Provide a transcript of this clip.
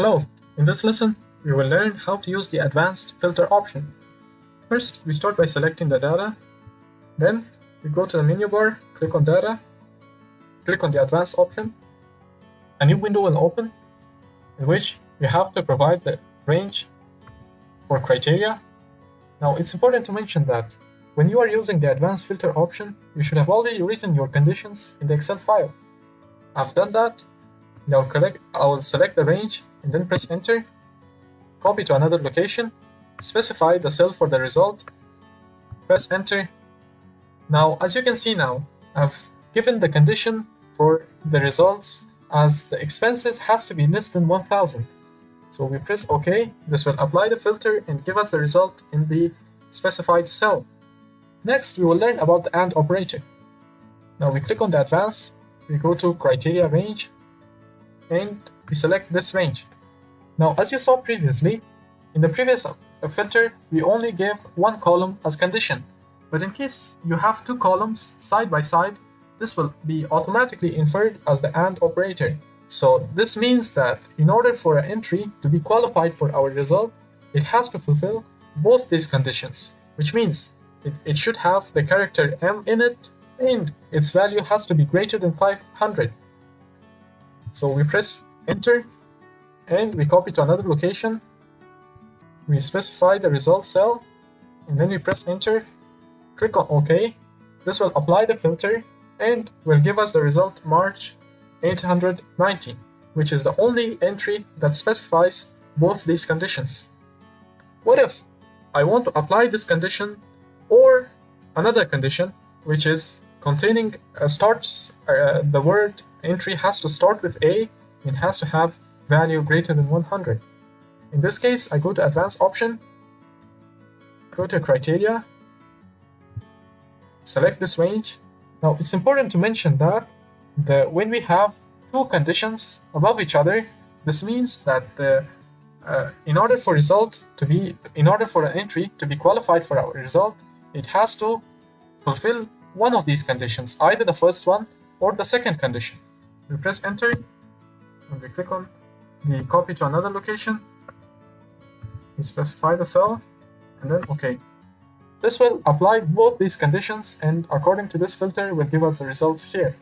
Hello, in this lesson, we will learn how to use the advanced filter option. First, we start by selecting the data. Then, we go to the menu bar, click on data, click on the advanced option. A new window will open, in which we have to provide the range for criteria. Now, it's important to mention that when you are using the advanced filter option, you should have already written your conditions in the Excel file. I've done that. Now I will select the range and then press enter, copy to another location, specify the cell for the result, press enter. Now, as you can see now, I've given the condition for the results as the expenses has to be less than 1000. So we press OK. This will apply the filter and give us the result in the specified cell. Next, we will learn about the AND operator. Now we click on the advanced, we go to criteria range, and we select this range. Now, as you saw previously, in the previous filter, we only gave one column as condition. But in case you have two columns side by side, this will be automatically inferred as the AND operator. So this means that in order for an entry to be qualified for our result, it has to fulfill both these conditions, which means it should have the character M in it, and its value has to be greater than 500. So we press enter, and we copy to another location. We specify the result cell, and then we press enter, click on OK. This will apply the filter and will give us the result March 890, which is the only entry that specifies both these conditions. What if I want to apply this condition or another condition, which is containing the word entry has to start with A and has to have value greater than 100. In this case, I go to advanced option, go to criteria, select this range. Now, it's important to mention that when we have two conditions above each other, this means that in order for an entry to be qualified for our result, it has to fulfill one of these conditions, either the first one or the second condition. We press enter, and we click on the copy to another location. We specify the cell, and then OK. This will apply both these conditions, and according to this filter, will give us the results here.